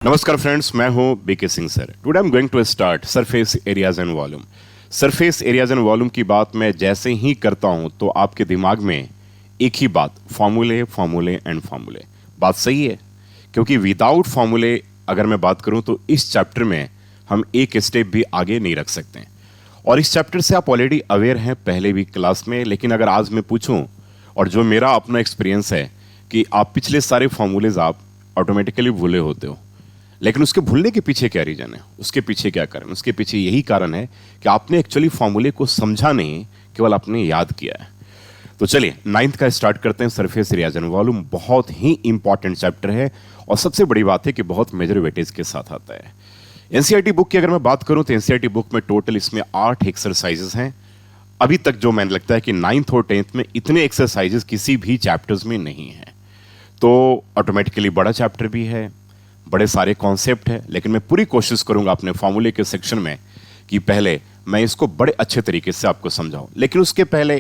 नमस्कार फ्रेंड्स, मैं हूं BK Singh sir. Today I am going to start surface areas and volume. Surface areas and volume की बात मैं जैसे ही करता हूं तो आपके दिमाग में एक ही बात, फार्मूले फार्मूले एंड फार्मूले। बात सही है, क्योंकि विदाउट फार्मूले अगर मैं बात करूं तो इस चैप्टर में हम एक स्टेप भी आगे नहीं रख सकते। और इस चैप्टर से आप ऑलरेडी अवेयर हैं पहले भी क्लास में, लेकिन अगर आज मैं पूछूं और जो मेरा अपना एक्सपीरियंस है कि आप पिछले सारे फार्मूलेज आप ऑटोमेटिकली भूले होते हो, लेकिन उसके भूलने के पीछे क्या रीजन है, उसके पीछे क्या कारण? उसके पीछे यही कारण है कि आपने एक्चुअली फॉर्मूले को समझा नहीं, केवल आपने याद किया है। तो चलिए 9th का स्टार्ट करते हैं। सरफेस एरियाज एंड वॉल्यूम बहुत ही इंपॉर्टेंट चैप्टर है और सबसे बड़ी बात है कि बहुत मेजर वेटेज के साथ आता है। एनसीईआरटी बुक की अगर मैं बात करूं तो एनसीईआरटी बुक में टोटल इसमें 8 एक्सरसाइजेस हैं। अभी तक जो मैंने लगता है कि 9th और 10th में इतने एक्सरसाइजेस किसी भी चैप्टर्स में नहीं है, तो ऑटोमेटिकली बड़ा चैप्टर भी है, बड़े सारे कॉन्सेप्ट है। लेकिन मैं पूरी कोशिश करूंगा अपने फॉर्मूले के सेक्शन में कि पहले मैं इसको बड़े अच्छे तरीके से आपको समझाऊं। लेकिन उसके पहले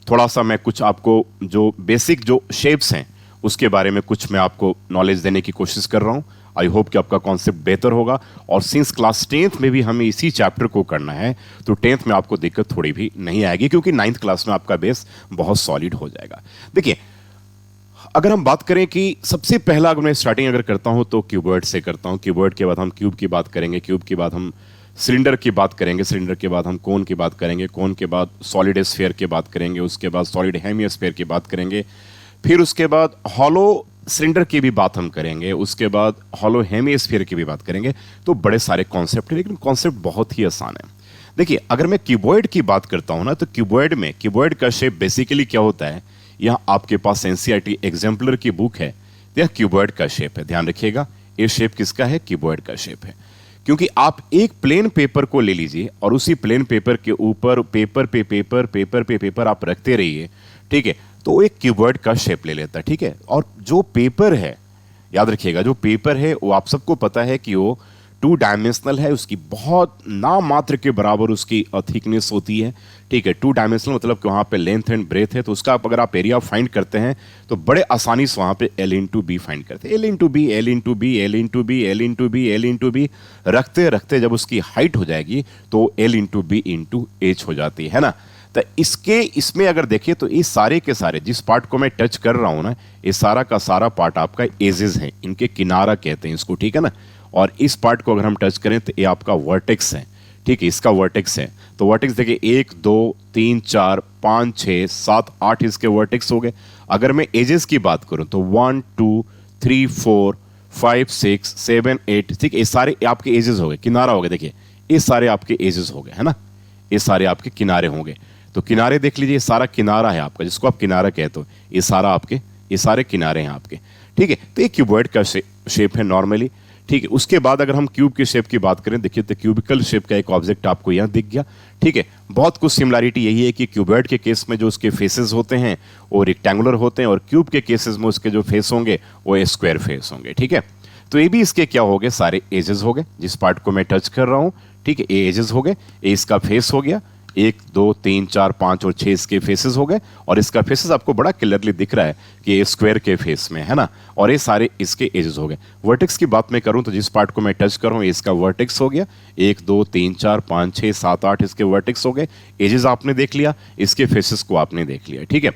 थोड़ा सा मैं कुछ आपको जो बेसिक जो शेप्स हैं उसके बारे में कुछ मैं आपको नॉलेज देने की कोशिश कर रहा हूं। आई होप कि आपका कॉन्सेप्ट बेहतर होगा। और सिंस क्लास 10th में भी हमें इसी चैप्टर को करना है तो 10th में आपको दिक्कत थोड़ी भी नहीं आएगी, क्योंकि 9th क्लास में आपका बेस बहुत सॉलिड हो जाएगा। देखिए, अगर हम बात करें कि सबसे पहला अगर मैं स्टार्टिंग अगर करता हूं तो क्यूबॉइड से करता हूं। क्यूबॉइड के बाद हम क्यूब की बात करेंगे, क्यूब के बाद हम सिलेंडर की बात करेंगे, सिलेंडर के बाद हम कोन की बात करेंगे, कोन के बाद सॉलिड स्फीयर की बात करेंगे, उसके बाद सॉलिड हेमिस्फीयर की बात करेंगे, फिर उसके बाद हॉलो सिलेंडर की भी बात हम करेंगे, उसके बाद हॉलो हेमिस्फीयर की भी बात करेंगे। तो बड़े सारे कॉन्सेप्ट है, लेकिन कॉन्सेप्ट बहुत ही आसान है। देखिए, अगर मैं क्यूबॉइड की बात करता हूं ना, तो क्यूबॉइड का शेप बेसिकली क्या होता है, यह आपके पास एनसीईआरटी एग्जाम्पलर की बुक है, यह क्यूबॉइड का शेप है। ध्यान रखिएगा, ये शेप किसका है? क्यूबॉइड का शेप है। क्योंकि आप एक प्लेन पेपर को ले लीजिए और उसी प्लेन पेपर के ऊपर पेपर पे पेपर आप रखते रहिए, ठीक है, तो वो एक क्यूबॉइड का शेप ले लेता है। ठीक है, और जो पेपर है, याद रखिएगा, जो पेपर है वो आप सबको पता है कि वो 2 डायमेंशनल है, उसकी बहुत नाम मात्र के बराबर उसकी थिकनेस होती है। ठीक है, 2 डायमेंशनल मतलब कि वहाँ पे लेंथ एंड ब्रेथ है, तो उसका अगर आप एरिया फाइंड करते हैं तो बड़े आसानी से वहाँ पे L इंटू बी फाइंड करते हैं। L into B, L into B, L into B, L into B, L into B रखते रखते जब उसकी हाइट हो जाएगी तो L into B into H हो जाती है ना। तो इसमें अगर देखिए तो ये सारे के सारे जिस पार्ट को मैं टच कर रहा हूँ ना, ये सारा का सारा पार्ट आपका एजेस है, इनके किनारा कहते हैं इसको, ठीक है ना। और इस पार्ट को अगर हम टच करें तो ये आपका वर्टेक्स है, ठीक है, इसका वर्टेक्स है। तो वर्टेक्स देखिए 1 2 3 4 5 6 7 8 इसके वर्टेक्स हो गए। अगर मैं एजेस की बात करूं तो 1 2 3 4 5 6 7 8, ठीक, ये सारे आपके एजेस हो गए, किनारा हो गए। देखिए ये सारे आपके एजेस हो गए, है ना, ये सारे आपके किनारे होंगे। तो किनारे देख लीजिए, ये सारा किनारा है आपका, जिसको आप किनारा कहते हो, ये सारा आपके, ये सारे किनारे हैं आपके, ठीक है। तो ये क्यूबॉइड का शेप है नॉर्मली, ठीक है। उसके बाद अगर हम क्यूब के शेप की बात करें, देखिए तो क्यूबिकल शेप का एक ऑब्जेक्ट आपको यहाँ दिख गया, ठीक है। बहुत कुछ सिमिलरिटी यही है कि क्यूबॉइड के केस में जो उसके फेसेस होते हैं वो रेक्टेंगुलर होते हैं, और क्यूब के केसेस में उसके जो फेस होंगे वो स्क्वायर फेस होंगे, ठीक है। तो ये भी इसके क्या हो गए, सारे एजेस हो गए, जिस पार्ट को मैं टच कर रहा हूँ, ठीक है, ये एजेस हो गए, ये इसका फेस हो गया, 1 2 3 4 5 और 6 इसके फेसेस हो गए। और इसका फेसेस आपको बड़ा क्लियरली दिख रहा है कि ये स्क्वायर के फेस में है ना, और ये सारे इसके एजेस हो गए। वर्टेक्स की बात मैं करूं तो जिस पार्ट को मैं टच कर रहा हूं इसका वर्टेक्स हो गया, 1 2 3 4 5 6 7 8 इसके वर्टेक्स हो गए, एजेस आपने देख लिया, इसके फेसेस को आपने देख लिया, ठीक है।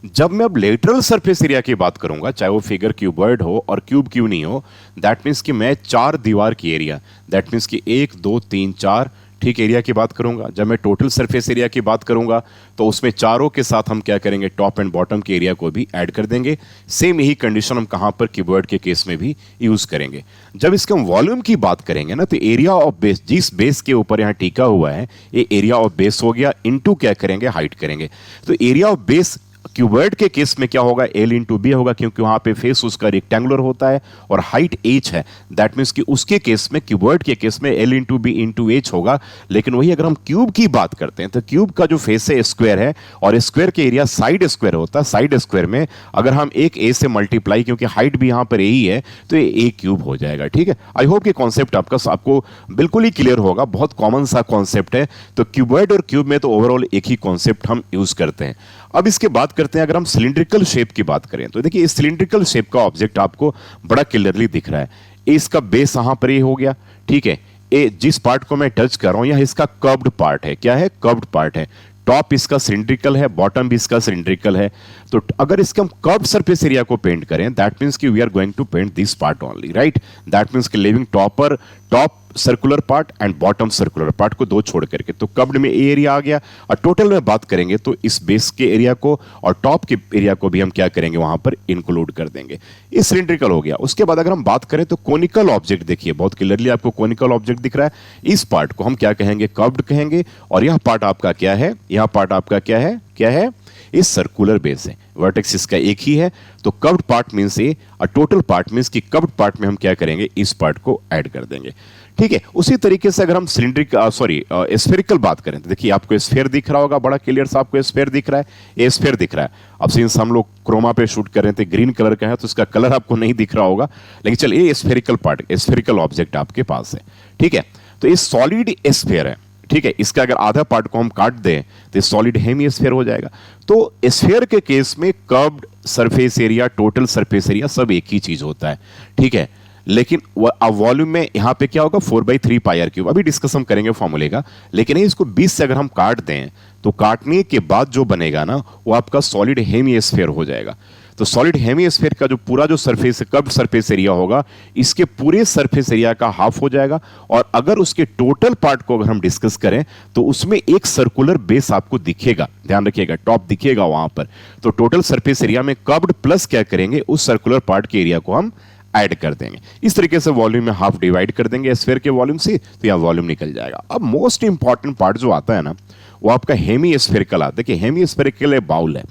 जब मैं अब लेटरल सरफेस एरिया की बात करूंगा, चाहे वो फिगर क्यूबॉइड हो और क्यूब क्यों नहीं हो, दैट मीन्स कि मैं 4 दीवार की एरिया, दैट मीन्स कि 1 2 3 4, ठीक, एरिया की बात करूंगा। जब मैं टोटल सरफेस एरिया की बात करूंगा तो उसमें चारों के साथ हम क्या करेंगे, टॉप एंड बॉटम के एरिया को भी ऐड कर देंगे। सेम यही कंडीशन हम कहां पर, क्यूबॉइड के केस में भी यूज करेंगे। जब इसके हम वॉल्यूम की बात करेंगे ना, तो एरिया ऑफ बेस, जिस बेस के ऊपर यहां टिका हुआ है, ये एरिया ऑफ बेस हो गया, इनटू क्या करेंगे, हाइट करेंगे। तो एरिया ऑफ बेस क्यूबॉइड के केस में क्या होगा, L इंटू बी होगा, क्योंकि वहां पे फेस उसका रेक्टेंगुलर होता है और हाइट h है, दैट मीन्स कि उसके केस में, क्यूबॉइड के केस में L into B into H होगा। लेकिन वही अगर हम क्यूब की बात करते हैं तो क्यूब का जो फेस है स्क्वायर है, और स्क्वायर के एरिया साइड स्क्वायर होता है। साइड स्क्वायर में अगर हम एक a से मल्टीप्लाई, क्योंकि हाइट भी यहां पर यही है, तो ये a क्यूब हो जाएगा, ठीक है। आई होप कि कॉन्सेप्ट आपको बिल्कुल ही क्लियर होगा, बहुत कॉमन सा कॉन्सेप्ट है। तो क्यूबॉइड और क्यूब में तो ओवरऑल एक ही कॉन्सेप्ट हम यूज करते हैं। अब इसके बात करते हैं, अगर हम सिलिंड्रिकल शेप की बात करें तो देखिए इस सिलिंड्रिकल शेप का ऑब्जेक्ट आपको बड़ा क्लियरली दिख रहा है। ए इसका बेस यहां पर ये हो गया, ठीक है। ए जिस पार्ट को मैं टच कर रहा हूं, यह इसका कर्व्ड पार्ट है। क्या है? कर्व्ड पार्ट है। टॉप इसका सिलिंड्रिकल है, बॉटम भी इसका सिलिंड्रिकल है। तो अगर इसके हम कर्व्ड सरफेस एरिया को पेंट करें, दैट मींस कि we are going to paint this part only, right. That means कि leaving top circular part and bottom circular part को दो छोड़ करके, तो कर्व्ड में ए एरिया आ गया। और टोटल में बात करेंगे तो इस बेस के एरिया को और टॉप के एरिया को भी हम क्या करेंगे, वहां पर इंक्लूड कर देंगे। इस सिलिंड्रिकल हो गया। उसके बाद अगर हम बात करें तो कोनिकल ऑब्जेक्ट देखिए, बहुत क्लियरली आपको कोनिकल ऑब्जेक्ट दिख रहा है। इस पार्ट को हम क्या कहेंगे? कर्व्ड कहेंगे। और यह पार्ट आपका क्या है? यह पार्ट आपका क्या है? क्या है? इस सर्कुलर बेस है, वर्टेक्स इसका एक ही है। तो कर्व्ड पार्ट मींस ए, और टोटल पार्ट मींस कि कर्व्ड पार्ट में हम क्या करेंगे? इस पार्ट को ऐड कर देंगे, ठीक है। उसी तरीके से अगर हम स्फेरिकल बात करें तो देखिए आपको स्फेयर दिख रहा होगा, बड़ा क्लियर सा आपको स्फेयर दिख रहा है, ये स्फेयर दिख रहा है। अब सिंस हम लोग क्रोमा पे शूट कर रहे थे, ग्रीन कलर का है तो इसका कलर आपको नहीं दिख रहा होगा, लेकिन चलिए ये स्फेरिकल पार्ट, स्फेरिकल ऑब्जेक्ट आपके पास है, ठीक है। तो ये सॉलिड स्फेयर है, ठीक है। इसका अगर आधा पार्ट को हम काट दें तो सॉलिड हेमिस्फीयर हो जाएगा। तो स्फीयर के केस में curved surface area, total surface area सब एक ही चीज होता है, ठीक है। लेकिन वॉल्यूम में यहां पे क्या होगा? 4/3 पाई आर क्यूब। अभी डिस्कस हम करेंगे फॉर्मूले का, लेकिन इसको 20 से अगर हम काट दें तो काटने के बाद जो बनेगा ना, वो आपका सॉलिड हेमिस्फीयर हो जाएगा। तो सॉलिड हेमिस्फीयर का जो पूरा जो सरफेस कर्व्ड सरफेस एरिया होगा, इसके पूरे सरफेस एरिया का हाफ हो जाएगा। और अगर उसके टोटल पार्ट को अगर हम डिस्कस करें तो उसमें एक सर्कुलर बेस आपको दिखेगा, ध्यान रखिएगा, टॉप दिखेगा वहां पर। तो टोटल सरफेस एरिया में कर्व्ड प्लस क्या करेंगे? उस सर्कुलर पार्ट के एरिया को हम ऐड कर देंगे। इस तरीके से वॉल्यूम में हाफ डिवाइड कर देंगे स्फीयर के वॉल्यूम से, तो यह वॉल्यूम निकल जाएगा। अब मोस्ट इंपॉर्टेंट पार्ट जो आता है ना, वो आपका हेमिस्फेरिकल आता है। देखिए हेमिस्फेरिकल ये बाउल है,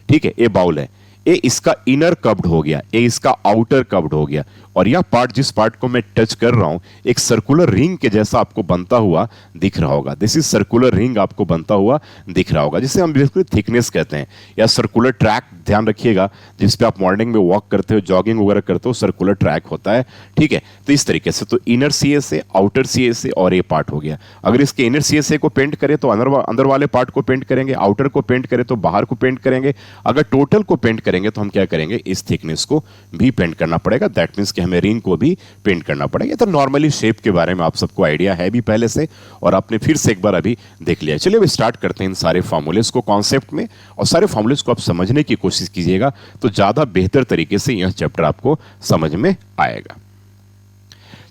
ठीक है, ये बाउल है। ए इसका इनर कर्व्ड हो गया, ए इसका आउटर कर्व्ड हो गया। और यह पार्ट, जिस पार्ट को मैं टच कर रहा हूं, एक सर्कुलर रिंग के जैसा आपको बनता हुआ दिख रहा होगा। दिस इज सर्कुलर रिंग आपको बनता हुआ दिख रहा होगा, जिसे हम बेसिकली थिकनेस कहते हैं, या सर्कुलर ट्रैक, ध्यान रखिएगा, जिस पे आप मॉर्निंग में वॉक करते हो, जॉगिंग वगैरह करते हो, सर्कुलर ट्रैक होता है, ठीक है। तो इस तरीके से तो इनर सीएसए, आउटर सीएसए और ये पार्ट हो गया। अगर इसके इनर सीएसए को पेंट करें तो अंदर वाले पार्ट को पेंट करेंगे, आउटर को पेंट करें तो बाहर को पेंट करेंगे। अगर टोटल को पेंट करेंगे तो हम क्या करेंगे? इस थिकनेस को भी पेंट करना पड़ेगा। दैट मींस कि हमें रिंग को भी पेंट करना पड़ेगा। तो नॉर्मली शेप के बारे में आप सबको आइडिया है भी पहले से, और आपने फिर से एक बार अभी देख लिया। चलिए अब स्टार्ट करते हैं इन सारे फॉर्मूलेस को कॉन्सेप्ट में, और सारे फॉर्मूलेस को आप समझने की कोशिश कीजिएगा तो ज्यादा बेहतर तरीके से यह चैप्टर आपको समझ में आएगा।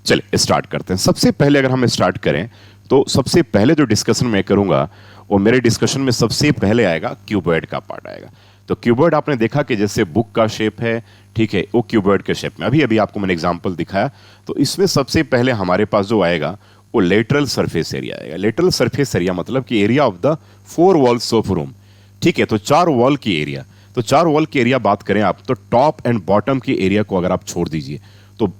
चलिए स्टार्ट करते हैं। सबसे पहले अगर हम स्टार्ट करें तो सबसे पहले जो डिस्कशन मैं करूंगा, वो मेरे डिस्कशन में सबसे पहले आएगा क्यूबॉइड का पार्ट आएगा। तो क्यूबॉइड आपने देखा कि जैसे बुक का शेप है, ठीक है, वो क्यूबॉइड के शेप में, अभी आपको मैंने एग्जांपल दिखाया। तो इसमें सबसे पहले हमारे पास जो आएगा वो लेटरल सरफेस एरिया आएगा। लेटरल सरफेस एरिया मतलब कि area of the 4 walls of room, ठीक है। तो 4 वॉल की एरिया, तो 4 वॉल की एरिया बात करें आप, तो टॉप एंड बॉटम की एरिया को अगर आप छोड़ दीजिए तो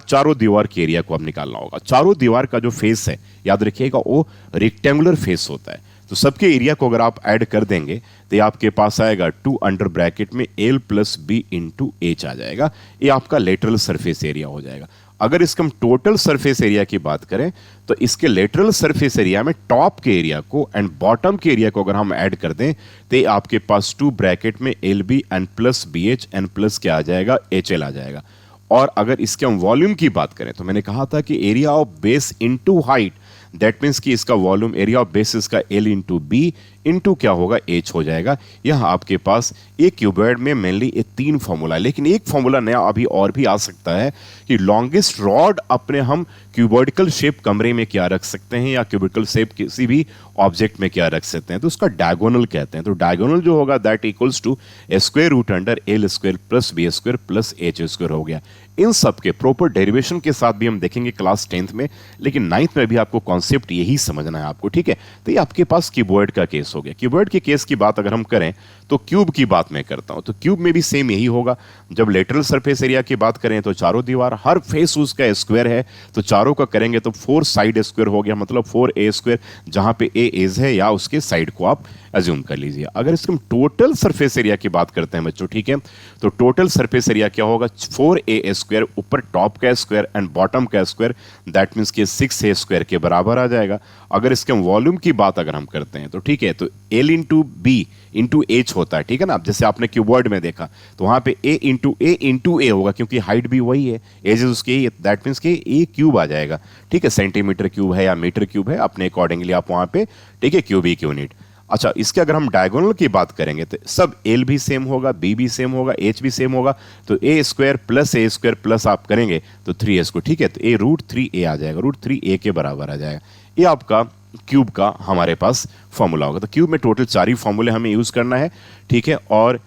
चारों दीवार की एरिया को आप निकालना होगा। चारों दीवार का जो फेस है, याद रखिएगा, वो रेक्टेंगुलर फेस होता है। तो सबके एरिया को अगर आप ऐड कर देंगे तो ये आपके पास आएगा 2 अंडर ब्रैकेट में L + B × H आ जाएगा। ये आपका लेटरल सरफेस एरिया हो जाएगा। अगर इसका हम टोटल सरफेस एरिया की बात करें तो इसके लेटरल सरफेस एरिया में टॉप के एरिया को एंड बॉटम के एरिया को अगर हम ऐड कर दें तो ये आपके पास 2 ब्रैकेट में LB and plus BH and plus क्या आ जाएगा? HL आ जाएगा। और अगर इसके हम वॉल्यूम की बात करें तो मैंने कहा था कि area of base into height, that means कि इसका वॉल्यूम, एरिया ऑफ बेस इसका L × B इनटू क्या होगा? H हो जाएगा। यह आपके पास एक क्यूबॉइड में मेनली ये 3 फॉर्मूला है, लेकिन एक फॉर्मूला नया अभी और भी आ सकता है कि लॉन्गेस्ट रॉड अपने हम क्यूबॉइडिकल शेप कमरे में क्या रख सकते हैं, या क्यूबिकल शेप किसी भी ऑब्जेक्ट में क्या रख सकते हैं, तो उसका डायगोनल कहते हैं। तो डायगोनल जो होगा that equals to √L² + B² + H² हो गया। इन सब के प्रॉपर डेरिवेशन के साथ भी हम देखेंगे क्लास 10th में, लेकिन 9th में भी आपको कॉन्सेप्ट यही समझना है आपको, ठीक है। तो ये आपके पास क्यूबॉइड का केस हो गया। क्यूबॉइड के केस की बात अगर हम करें तो क्यूब की बात मैं करता हूं, तो क्यूब में भी सेम यही होगा। जब लेटरल सरफेस एरिया की बात करें तो चारों दीवार, हर फेस उसका स्क्वायर है, तो चारों का करेंगे तो 4 साइड स्क्वायर हो गया, मतलब 4A², जहां पे A एज है या उसके साइड को आप एज्यूम कर लीजिए। अगर इसके हम टोटल सरफेस एरिया की बात करते हैं बच्चों, ठीक है, तो टोटल सरफेस एरिया क्या होगा, 4a स्क्वायर, ऊपर टॉप का स्क्वायर एंड बॉटम का स्क्वायर, दैट मीन्स कि 6a स्क्वायर के बराबर आ जाएगा। अगर इसके वॉल्यूम की बात अगर हम करते हैं तो ठीक है, तो L into B into H होता है, ठीक है ना। अब जैसे आपने क्यूबवर्ड में देखा तो वहां पे A इंटू ए होगा, क्योंकि हाइट भी वही है, एज उसकी, दैट मीन्स कि ए क्यूब आ जाएगा, ठीक है। सेंटीमीटर क्यूब है या मीटर क्यूब है, अपने अकॉर्डिंगली आप वहां पे, ठीक है, क्यूबिक यूनिट। अच्छा, इसके अगर हम डायगोनल की बात करेंगे तो सब L भी सेम होगा, B भी सेम होगा, H भी सेम होगा, तो ए स्क्वायर प्लस आप करेंगे तो 3s को, ठीक है, तो a √3a आ जाएगा, √3a के बराबर आ जाएगा। ये आपका क्यूब का हमारे पास फॉर्मूला होगा। तो क्यूब में टोटल 4 ही फॉर्मूले हमें यूज करना है, ठीक है, और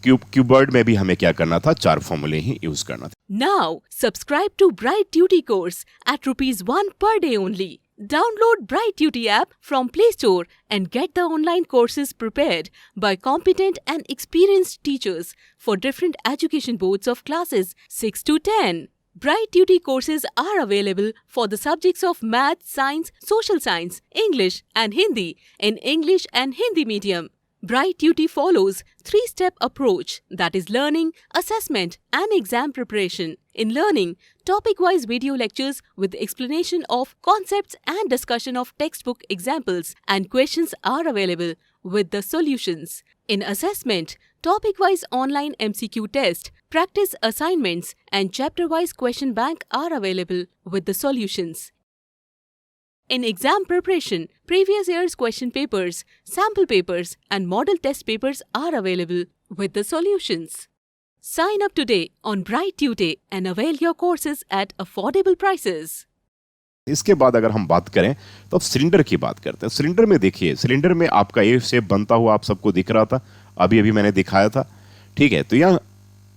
क्यूबवर्ड में भी हमें क्या करना था, 4 फॉर्मूले ही यूज करना था। Now, subscribe to Bright Duty course at ₹1 per day only. Download Bright Duty app from Play Store and get the online courses prepared by competent and experienced teachers for different education boards of classes 6 to 10. Bright Duty courses are available for the subjects of Math, Science, Social Science, English and Hindi in English and Hindi medium. Bright Duty follows 3-step approach, that is learning, assessment and exam preparation. In learning, topic-wise video lectures with explanation of concepts and discussion of textbook examples and questions are available with the solutions. In assessment, topic-wise online MCQ test, practice assignments and chapter-wise question bank are available with the solutions. In exam preparation, previous year's question papers, sample papers and model test papers are available with the solutions. Sign up today on Bright Tutor and avail your courses at affordable prices. इसके बाद अगर हम बात करें तो अब cylinder की बात करते हैं। सिलेंडर में देखिए, सिलेंडर में आपका ए शेप बनता हुआ आप सबको दिख रहा था, अभी मैंने दिखाया था, ठीक है। तो यहाँ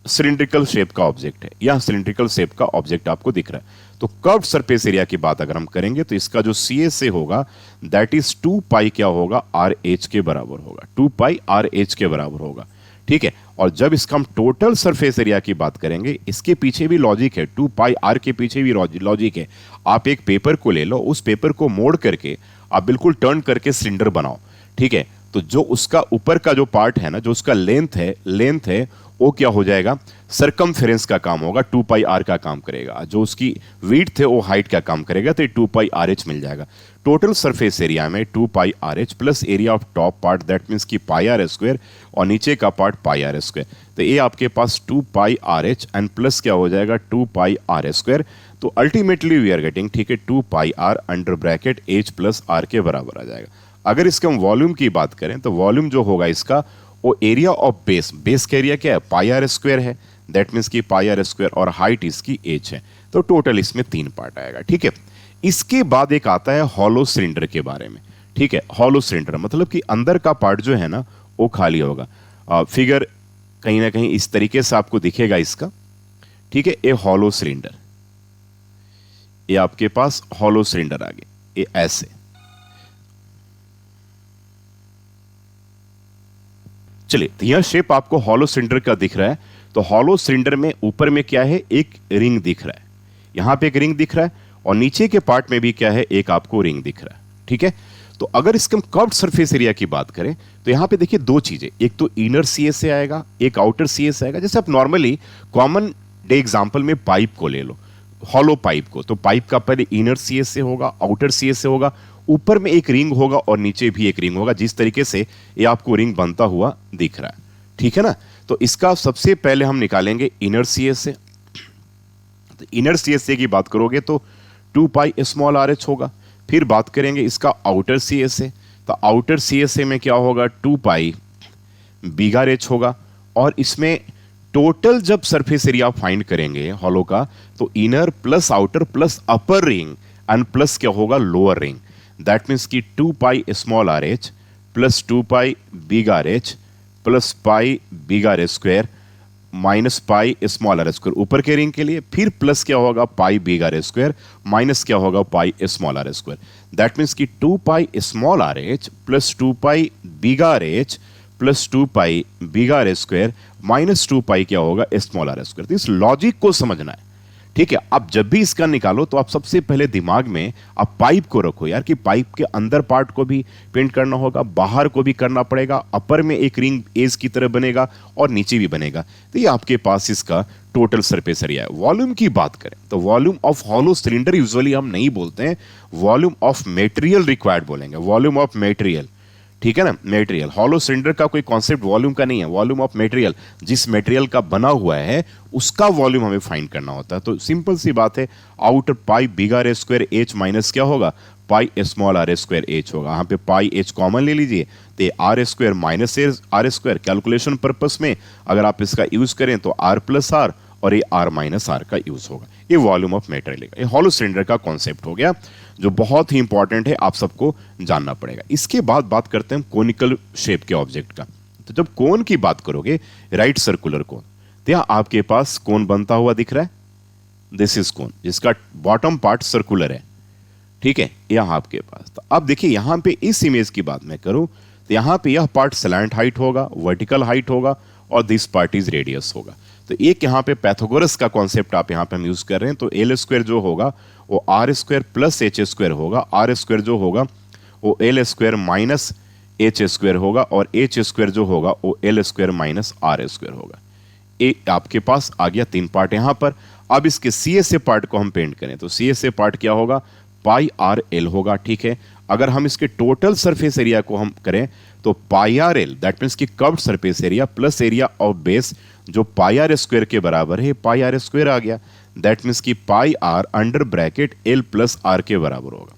सिलिंड्रिकल शेप का ऑब्जेक्ट है, यह सिलिंड्रिकल शेप का ऑब्जेक्ट आपको दिख रहा है। तो कर्व्ड सरफेस एरिया की बात अगर हम करेंगे तो इसका जो CA होगा दैट इज 2 पाई क्या होगा, RH के बराबर होगा, 2 पाई RH के बराबर होगा, ठीक है। और जब इसका हम टोटल सरफेस एरिया की बात करेंगे, इसके पीछे भी लॉजिक है, 2 पाई R के पीछे भी लॉजिक है। आप एक पेपर को ले लो, उस पेपर को मोड़ करके आप बिल्कुल टर्न करके सिलेंडर बनाओ, ठीक है। तो जो उसका ऊपर का जो पार्ट है ना, जो उसका लेंथ है वो क्या हो जाएगा, सरकमफेरेंस का काम होगा, 2 पाई R का काम करेगा। जो उसकी विड्थ है वो हाइट का काम करेगा, तो 2 पाई RH मिल जाएगा। टोटल सरफेस एरिया में 2 पाई RH plus area of top part that means की पाई R स्क्वायर और नीचे का पार्ट पाई R स्क्वायर। तो ये आपके पास 2 पाई RH एंड प्लस क्या हो जाएगा, 2 पाई R स्क्वायर। तो अल्टीमेटली वी आर गेटिंग, ठीक है, 2 पाई R under bracket H plus R के बराबर आ जाएगा। अगर इसके हम वॉल्यूम की बात करें तो वॉल्यूम जो होगा इसका वो एरिया ऑफ बेस का एरिया क्या है, पाई R स्क्वायर है, दैट मीन्स की पाई R स्क्वायर और हाइट इसकी H है। तो टोटल इसमें 3 पार्ट आएगा, ठीक है। इसके बाद एक आता है हॉलो सिलेंडर के बारे में, ठीक है। हॉलो सिलेंडर मतलब कि अंदर का पार्ट जो है ना वो खाली होगा। फिगर कहीं ना कहीं इस तरीके से आपको दिखेगा इसका, ठीक है। ये हॉलो सिलेंडर, ये आपके पास हॉलो सिलेंडर आ गए, ये ऐसे। चलिए, तो यह शेप आपको हॉलो सिलेंडर का दिख रहा है। तो हॉलो सिलेंडर में ऊपर में क्या है, एक रिंग दिख रहा है, यहां पे एक रिंग दिख रहा है और नीचे के पार्ट में भी क्या है, एक आपको रिंग दिख रहा है, ठीक है। तो अगर इसके हम कर्व्ड सरफेस एरिया की बात करें तो यहां पे देखिए 2 चीजें, एक तो इनर CA से आएगा, एक आउटर CA से आएगा। जैसे आप नॉर्मली कॉमन डे एग्जांपल में पाइप को ले लो, हॉलो पाइप को, तो पाइप का पहले इनर CA से होगा, आउटर CA से होगा, ऊपर में एक रिंग होगा और नीचे भी एक रिंग होगा। जिस तरीके से ये आपको रिंग बनता हुआ दिख रहा है, ठीक है ना। तो इसका सबसे पहले हम निकालेंगे इनर CA से। तो इनर CA की बात करोगे तो 2 पाई स्मॉल RH होगा। फिर बात करेंगे इसका आउटर CA से, तो आउटर CA में क्या होगा, 2 पाई बिग RH होगा। और इसमें टोटल जब सरफेस एरिया फाइंड करेंगे हॉलो का, तो inner plus outer plus upper ring and plus क्या होगा, लोअर रिंग, दैट मीन्स की 2 pi small RH plus 2 pi big RH plus pi big R square minus pi small R square ऊपर के ring के लिए, फिर प्लस क्या होगा, pi big R square minus क्या होगा, pi small R square. That means की 2 pi small RH plus 2 pi big RH plus 2 pi big R square minus 2 पाई क्या होगा, स्मॉल R स्क्वायर। तो इस लॉजिक को समझना है, ठीक है। अब जब भी इसका निकालो तो आप सबसे पहले दिमाग में आप पाइप को रखो यार, कि पाइप के अंदर पार्ट को भी पेंट करना होगा, बाहर को भी करना पड़ेगा, अपर में एक रिंग एज की तरह बनेगा और नीचे भी बनेगा। तो ये आपके पास इसका टोटल सरफेस एरिया है। वॉल्यूम की बात करें तो volume of hollow cylinder usually हम नहीं बोलते हैं, वॉल्यूम ऑफ मटेरियल रिक्वायर्ड बोलेंगे, वॉल्यूम ऑफ मटेरियल, ठीक है ना। मटेरियल, हॉलो सिलेंडर का कोई कॉन्सेप्ट वॉल्यूम का नहीं है, वॉल्यूम ऑफ मटेरियल, जिस मटेरियल का बना हुआ है उसका वॉल्यूम हमें फाइंड करना होता है। तो सिंपल सी बात है, outer pi big are square H minus क्या होगा, pi small are square H होगा। यहाँ पे पाई एच कॉमन ले लीजिए तो R square minus R square, calculation purpose में अगर आप इसका यूज करें तो आर प्लस आर और ये आर माइनस आर का यूज होगा। ये वॉल्यूम ऑफ मटेरियल है, ये हॉलो सिलेंडर का कॉन्सेप्ट हो गया जो बहुत ही इंपॉर्टेंट है, आप सबको जानना पड़ेगा। इसके बाद बात करते हैं कोनिकल शेप के ऑब्जेक्ट का। तो जब कोन की बात करोगे, राइट सर्कुलर कोन, तो यहां आपके पास कोन बनता हुआ दिख रहा है, दिस इज कोन, जिसका बॉटम पार्ट सर्कुलर है, ठीक है, यहां आपके पास। तो अब देखिए यहां पे इस इमेज की बात मैं करूं तो यहां पे यह पार्ट स्लैंट हाइट होगा, वर्टिकल हाइट होगा और दिस पार्ट इज रेडियस होगा। तो एक यहाँ पे पैथागोरस का कॉन्सेप्ट आप यहाँ पे हम यूज कर रहे हैं, तो एल स्क्वायर जो होगा वो R square plus H square होगा, आर स्क्वायर जो होगा वो L square minus H square होगा और एच स्क्वायर जो होगा वो L square minus R square होगा। ए आपके पास आ गया तीन पार्ट यहाँ पर। अब इसके सी एस ए पार्ट को हम पेंट करें तो सी एस ए पार्ट क्या होगा, पाई आर एल होगा, ठीक है। अगर हम इसके टोटल सरफेस एरिया को हम करें तो pi r L, that means की curved surface area plus area of base जो पाई आर स्क्वायर के बराबर है, पाई आर स्क्वायर आ गया, दैट मीन्स की pi are under bracket L plus R के बराबर होगा।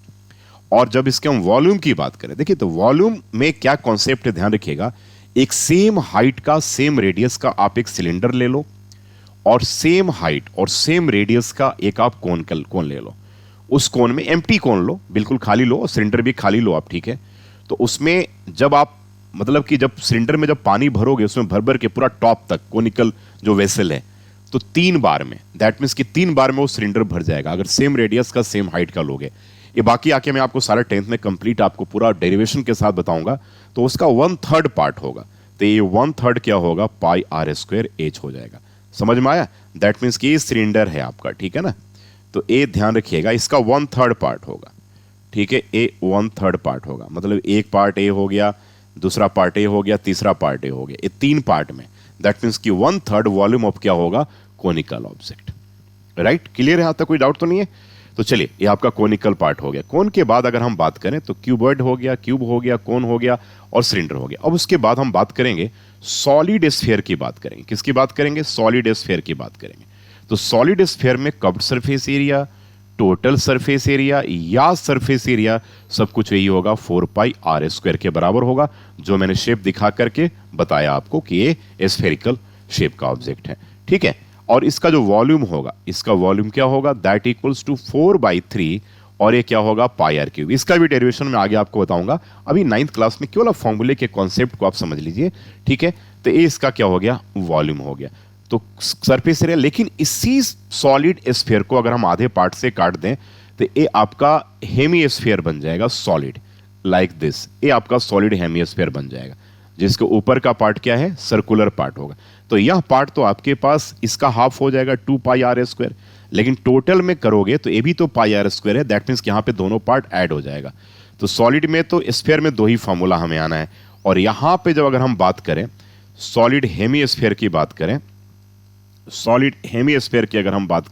और जब इसके हम वॉल्यूम की बात करें, देखिए तो वॉल्यूम में क्या कॉन्सेप्ट है ध्यान रखिएगा, एक सेम हाइट का सेम रेडियस का आप एक सिलेंडर ले लो और सेम हाइट और सेम रेडियस का एक आप कोन ले लो। उस कोन में एम्प्टी कोन लो, बिल्कुल खाली लो, सिलेंडर भी खाली लो आप, ठीक है। तो उसमें जब आप मतलब कि जब सिलेंडर में जब पानी भरोगे उसमें भर भर के पूरा टॉप तक कोनिकल जो वेसल है, तो 3 बार में, दैट मीन्स कि 3 बार में वो सिलेंडर भर जाएगा अगर सेम रेडियस का सेम हाइट का लोगे। ये बाकी आके मैं आपको सारा 10th में कंप्लीट आपको पूरा डेरिवेशन के साथ बताऊंगा। तो उसका 1/3 पार्ट होगा, तो ये 1/3 क्या होगा, पाई आर स्क्वायर एच हो जाएगा। समझ में आया? दैट मीन्स कि ये सिलेंडर है आपका, ठीक है ना। तो ए ध्यान रखिएगा, इसका 1/3 पार्ट होगा, ठीक है। ए 1/3 पार्ट होगा, मतलब एक पार्ट ए हो गया, दूसरा पार्ट ए हो गया, तीसरा पार्ट ए हो गया, ये 3 पार्ट में, दैट मीन्स कि 1/3 वॉल्यूम ऑफ क्या होगा, कोनिकल ऑब्जेक्ट। राइट, क्लियर है? यहां तक कोई डाउट तो नहीं है? तो चलिए ये आपका कोनिकल पार्ट हो गया। कोन के बाद अगर हम बात करें तो क्यूबॉइड हो गया, क्यूब हो गया, कोन हो गया और सिलेंडर हो गया। अब उसके बाद हम बात करेंगे सॉलिड स्फीयर की बात करेंगे। किसकी बात करेंगे? सॉलिड स्फीयर की बात करेंगे। तो सॉलिड स्फीयर में curved surface area, total surface area या सरफेस एरिया सब कुछ यही होगा 4 पाई आर स्क्वायर के बराबर होगा, जो मैंने शेप दिखा करके बताया आपको कि ये स्फेरिकल शेप का ऑब्जेक्ट है, ठीक है। और इसका जो वॉल्यूम होगा, इसका वॉल्यूम क्या होगा, दैट इक्वल्स टू 4/3 और ये क्या होगा, पाई आर क्यूब। इसका भी डेरिवेशन में आगे आपको बताऊंगा। अभी 9th क्लास में केवल फॉर्मूले के कॉन्सेप्ट को आप समझ लीजिए, ठीक है। तो ये इसका क्या हो गया, वॉल्यूम हो गया, तो सरफेस एरिया। लेकिन इसी सॉलिड स्फीयर को अगर हम आधे पार्ट से काट दें तो ये आपका हेमी स्फीयर बन जाएगा, सॉलिड लाइक दिस। ये आपका सॉलिड हेमी स्फीयर बन जाएगा, जिसके ऊपर का पार्ट क्या है, सर्कुलर पार्ट होगा। तो यह पार्ट तो आपके पास इसका हाफ हो जाएगा 2 पाई आर स्क्वायर, लेकिन टोटल में करोगे तो ये भी तो पाई आर स्क्वायर है, दैट मीन्स कि यहां पे दोनों पार्ट ऐड हो जाएगा। तो सॉलिड में तो स्फीयर में 2 ही फॉर्मूला हमें आना है। और यहां पे जब अगर हम बात करें सॉलिड हेमी स्फीयर की बात करें, सॉलिड हेमी स्फीयर की अगर हम बात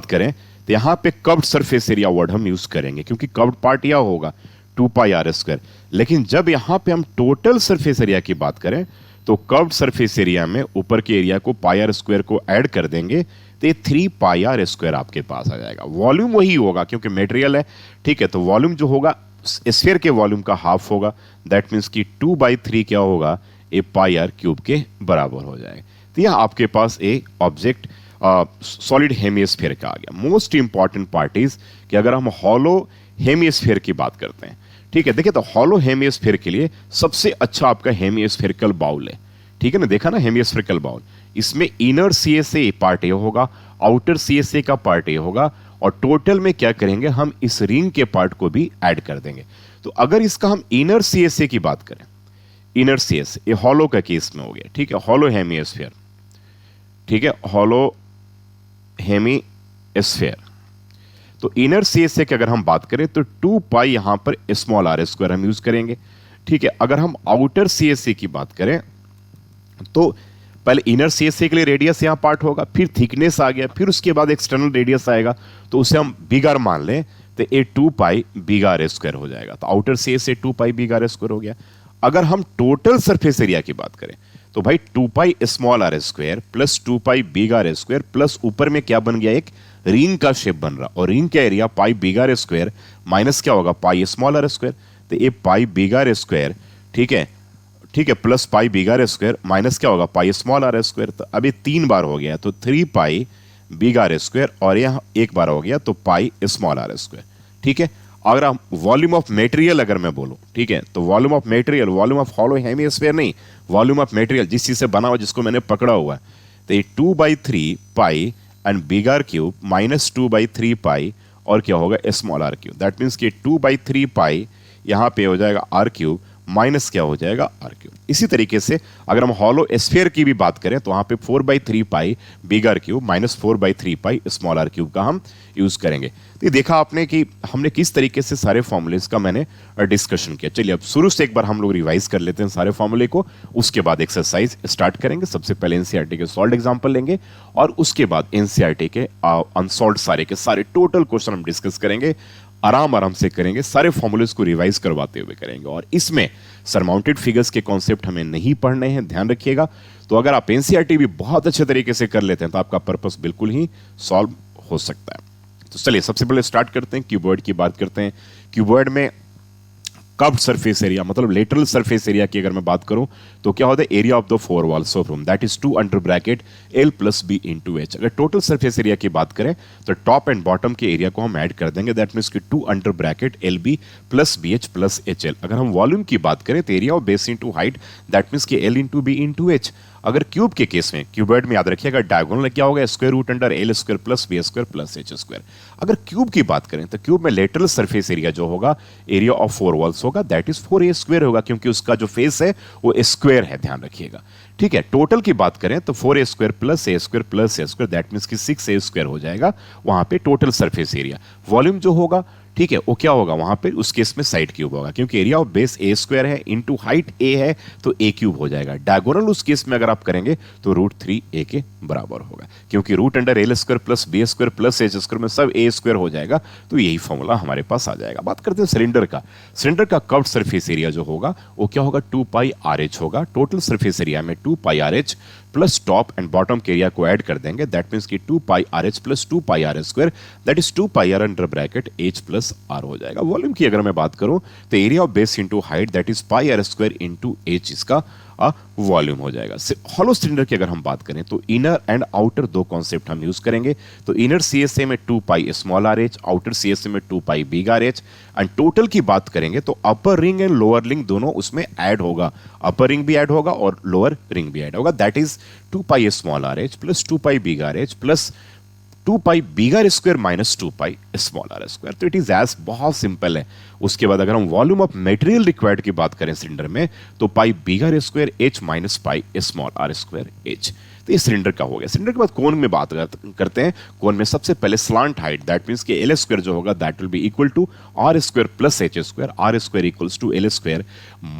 करें तो यहां पे कर्व्ड सरफेस एरिया वर्ड हम यूज करेंगे, क्योंकि कर्व्ड पार्ट यह होगा 2 पाई आर स्क्वायर। लेकिन जब यहां पे हम टोटल सरफेस एरिया की बात करें तो कर्व्ड सरफेस एरिया में ऊपर के एरिया को पाई आर स्क्वायर को ऐड कर देंगे तो ये 3 पाई आर स्क्वायर आपके पास आ जाएगा। वॉल्यूम वही होगा क्योंकि मटेरियल है, ठीक है। तो वॉल्यूम जो होगा स्फीयर के वॉल्यूम का हाफ होगा, दैट मीन्स कि 2/3 क्या होगा, ये पाई आर क्यूब के बराबर हो जाएगा। तो यह आपके पास एक ऑब्जेक्ट सॉलिड हेमिस्फीयर का आ गया। मोस्ट इंपॉर्टेंट पार्ट इज कि अगर हम हॉलो हेमिस्फीयर की बात करते हैं, ठीक है, देखिए तो हॉलो हेमिस्फीयर के लिए सबसे अच्छा आपका हेमिस्फेरिकल बाउल है, ठीक है ना। देखा ना हेमिस्फेरिकल बाउल, इसमें इनर सीएसए पार्ट ए होगा, आउटर सीएसए का पार्ट ए होगा और टोटल में क्या करेंगे, हम इस रिंग के पार्ट को भी ऐड कर देंगे। तो अगर इसका हम इनर सीएसए की बात करें, इनर सीएसए ये हॉलो का केस में हो गया, ठीक है, हॉलो हेमिस्फीयर, ठीक है, हॉलो हेमी स्फीयर। तो इनर सी एस ए की अगर हम बात करें तो 2 पाई यहां पर स्मॉल आर स्क्वायर हम यूज करेंगे, ठीक है। अगर हम आउटर सी एस ए की बात करें तो पहले इनर सी एस ए के लिए रेडियस यहां पार्ट होगा, फिर थिकनेस आ गया, फिर उसके बाद एक्सटर्नल रेडियस आएगा, तो उसे हम बिगर मान लें तो ये 2 पाई बिगा आर स्क्वायर हो जाएगा। तो आउटर सी एस ए 2 पाई बिगा आर स्क्वायर हो गया। अगर हम टोटल सरफेस एरिया की बात करें तो भाई 2 pi small are square plus 2 pi big are square plus ऊपर में क्या बन गया, एक रिंग का शेप बन रहा, और रिंग का area pi big are square minus क्या होगा, पाई स्मॉल आर स्क्वायर। तो ये पाई बिग आर स्क्वायर, ठीक है, ठीक है, plus pi big are square minus क्या होगा, पाई स्मॉल आर स्क्वायर। तो अब ये 3 बार हो गया तो 3 पाई बिग आर स्क्वायर, और यह एक बार हो गया तो पाई स्मॉल आर स्क्वायर, ठीक है। अगर हम वॉल्यूम ऑफ मेटेरियल अगर मैं बोलूं, ठीक है, तो volume of material, volume of hollow hemisphere नहीं, वॉल्यूम ऑफ मेटेरियल जिस चीज से बना हुआ, जिसको मैंने पकड़ा हुआ है, तो ये 2/3 pi and big R cube minus 2/3 pi और क्या होगा, small R cube. That means कि 2/3 पाई यहां पे हो जाएगा आर क्यूब माइनस क्या हो जाएगा, आर क्यूब। इसी तरीके से अगर हम हॉलो स्फीयर की भी बात करें तो वहां पे 4/3 pi big R cube minus 4/3 pi small R cube का हम यूज करेंगे। तो ये देखा आपने कि हमने किस तरीके से सारे फॉर्मूलेस का मैंने डिस्कशन किया। चलिए अब शुरू से एक बार हम लोग रिवाइज कर लेते हैं सारे फॉर्मूले को, उसके बाद एक्सरसाइज स्टार्ट करेंगे। सबसे पहले एनसीईआरटी के सॉल्व एग्जांपल लेंगे और उसके बाद एनसीईआरटी के अनसॉल्व सारे के सारे टोटल क्वेश्चन हम डिस्कस करेंगे, आराम आराम से करेंगे, सारे फॉर्मूलेस को रिवाइज करवाते हुए करेंगे। और इसमें सरमाउंटेड फिगर्स के कॉन्सेप्ट हमें नहीं पढ़ने हैं, ध्यान रखिएगा। तो अगर आप एनसीईआरटी भी बहुत अच्छे तरीके से कर लेते हैं तो आपका पर्पस बिल्कुल ही सॉल्व हो सकता है। तो चलिए सबसे पहले स्टार्ट करते हैं, क्यूबॉइड की बात करते हैं। क्यूबॉइड में कर्व्ड सरफेस एरिया मतलब लेटरल सरफेस एरिया की अगर मैं बात करूं तो क्या होता है, area of the four walls of room that is 2 under bracket L plus B into H. अगर टोटल सरफेस एरिया की बात करें तो टॉप एंड बॉटम के एरिया को हम ऐड कर देंगे, दैट मीन्स कि 2 under bracket LB plus BH plus HL। अगर हम वॉल्यूम की बात करें तो area of base into height that means कि L into B into H. अगर क्यूब के केस में, क्यूबॉइड में याद रखिएगा डायगोनल क्या होगा, square root under L square plus B square plus H square. अगर क्यूब की बात करें तो क्यूब में लेटरल सरफेस एरिया जो होगा, एरिया ऑफ फोर वॉल्स होगा, दैट इज 4A स्क्वायर होगा, क्योंकि उसका जो फेस है वो स्क्वायर है, ध्यान रखिएगा, ठीक है। टोटल की बात करें तो 4A square plus A square plus A square that means कि 6A स्क्वायर हो जाएगा वहां पे टोटल सरफेस एरिया। वॉल्यूम जो होगा, ठीक है, वो क्या होगा वहां पे, उस केस में साइड क्यूब होगा, क्योंकि area of base A square है इंटू हाइट ए है तो ए क्यूब हो जाएगा। डायगोनल उस केस में अगर आप करेंगे तो √3a के बराबर होगा, क्योंकि root under L square plus B square plus H square में सब ए स्क्वायर हो जाएगा, तो यही फॉर्मूला हमारे पास आ जाएगा। बात करते हैं सिलेंडर का। सिलेंडर का कर्व्ड सरफेस एरिया जो होगा वो क्या होगा, 2 पाई आर एच होगा। टोटल सरफेस एरिया में 2 pi r H plus top and bottom के एरिया को ऐड कर देंगे, दैट मीन्स कि 2 pi r H plus 2 pi are square that is 2 pi are under bracket h plus r हो जाएगा। Volume की अगर मैं बात करूं तो area of base into height that is pi are square into h इसका वॉल्यूम हो जाएगा। हॉलो सिलेंडर की अगर हम बात करें तो इनर एंड आउटर दो कॉन्सेप्ट हम यूज करेंगे। तो इनर सीएसए में 2 pi small are h, outer CSA में 2 pi big are h. And total की बात करेंगे तो upper ring and lower ring दोनों उसमें ऐड होगा, अपर रिंग भी ऐड होगा और लोअर रिंग भी ऐड होगा, that is 2 pi small R H plus 2 pi big R H plus 2 pi big are square minus 2 pi small are square. तो it is as बहुत सिंपल है। उसके बाद अगर हम वॉल्यूम ऑफ मटेरियल रिक्वायर्ड की बात करें सिलेंडर में तो pi big are square H minus pi small are square h. तो ये सिलेंडर का हो गया। सिलेंडर के बाद कोन में बात करते हैं। कोन में सबसे पहले स्लांट हाइट दैट मींस कि एल स्क्वायर जो होगा that will be equal to R square plus H square, R square equals to L square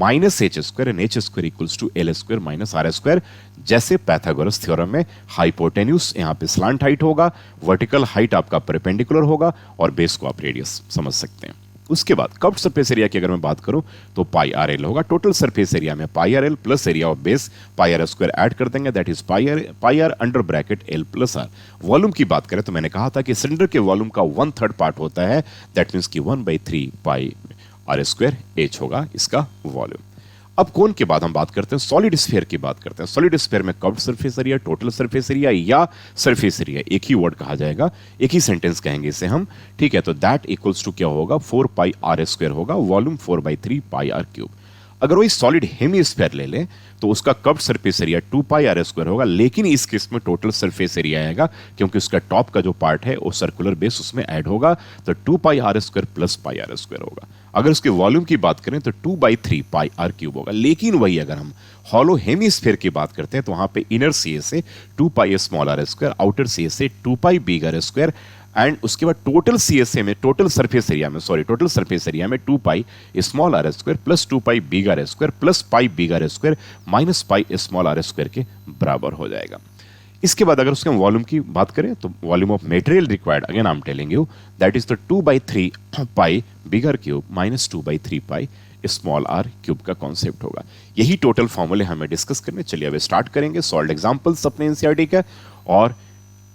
minus H square and H square equals to L square minus R square. जैसे Pythagoras theorem में hypotenuse यहाँ पे slant height होगा, vertical height आपका perpendicular होगा और base को आप रेडियस समझ सकते हैं। उसके बाद कर्व्ड सरफेस एरिया की अगर मैं बात करूं तो पाई आर एल होगा। टोटल सरफेस एरिया में pi r l plus area of base pi are square add कर देंगे, that is pi are under bracket L plus r. Volume की बात करें तो मैंने कहा था कि सिलेंडर के वॉल्यूम का 1/3 पार्ट होता है, दैट मीन्स कि 1/3 पाई आर स्क्वायर एच होगा इसका वॉल्यूम। अब कोन के बाद हम बात करते हैं सॉलिड स्फीयर की बात करते हैं। सॉलिड स्फीयर में curved surface area, total surface area या सरफेस एरिया एक ही वर्ड कहा जाएगा, एक ही सेंटेंस कहेंगे इसे हम, ठीक है। तो दैट इक्वल्स टू क्या होगा 4 पाई आर स्क्वायर होगा, वॉल्यूम 4/3 पाई आर क्यूब। अगर वही सॉलिड हेमीस्फीयर ले लें तो उसका curved surface area 2 pi are square होगा, लेकिन इस केस में टोटल सरफेस एरिया आएगा क्योंकि उसका टॉप का जो पार्ट है वो सर्कुलर बेस उसमें ऐड होगा, तो 2 pi are square plus pi are square होगा। अगर उसके वॉल्यूम की बात करें तो 2/3 पाई आर क्यूब होगा। लेकिन वही अगर हम हॉलो हेमीस्फीयर की बात करते हैं तो वहां पे इनर सी से 2 pi small are square, outer C से 2 pi big are square and उसके बाद टोटल CSA में, टोटल सरफेस एरिया में 2 pi small are square plus 2 pi big are square plus pi big are square minus pi small are square के बराबर हो जाएगा। इसके बाद अगर उसके हम वॉल्यूम की बात करें तो volume of material required, again I am telling you, that is the 2/3 pi big R cube minus 2/3 pi small R cube का कॉन्सेप्ट होगा। यही टोटल फॉर्मूले हमें डिस्कस करने। चलिए अब स्टार्ट करेंगे सॉल्व एग्जांपल्स अपने एनसीईआरटी का और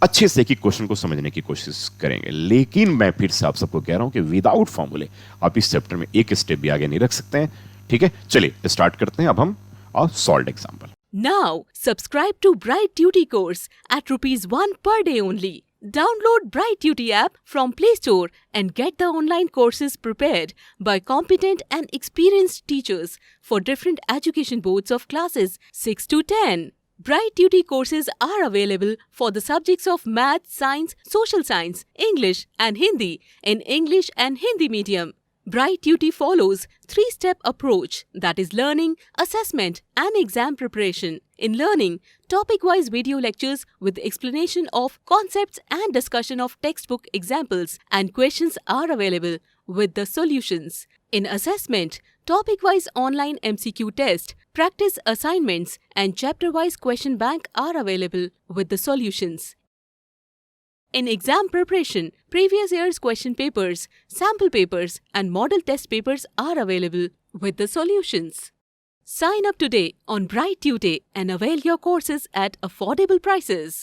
अच्छे से कि क्वेश्चन को समझने की कोशिश करेंगे। लेकिन मैं फिर से आप सबको कह रहा हूं कि विदाउट फॉर्मूले आप इस चैप्टर में एक स्टेप भी आगे नहीं रख सकते हैं। ठीक है, चलिए स्टार्ट करते हैं अब हम और solve example. Now, subscribe to Bright Duty course at ₹1 per day only. Download Bright Duty app from Play Store and get the online courses prepared by competent and experienced teachers for different education boards of classes 6 to 10. Bright Duty courses are available for the subjects of Math, Science, Social Science, English and Hindi in English and Hindi medium. Bright Duty follows 3-step approach, that is learning, assessment and exam preparation. In learning, topic-wise video lectures with explanation of concepts and discussion of textbook examples and questions are available with the solutions. In assessment, topic-wise online MCQ test, practice assignments and chapter-wise question bank are available with the solutions. In exam preparation, previous year's question papers, sample papers, and model test papers are available with the solutions. Sign up today on Bright Tutor and avail your courses at affordable prices.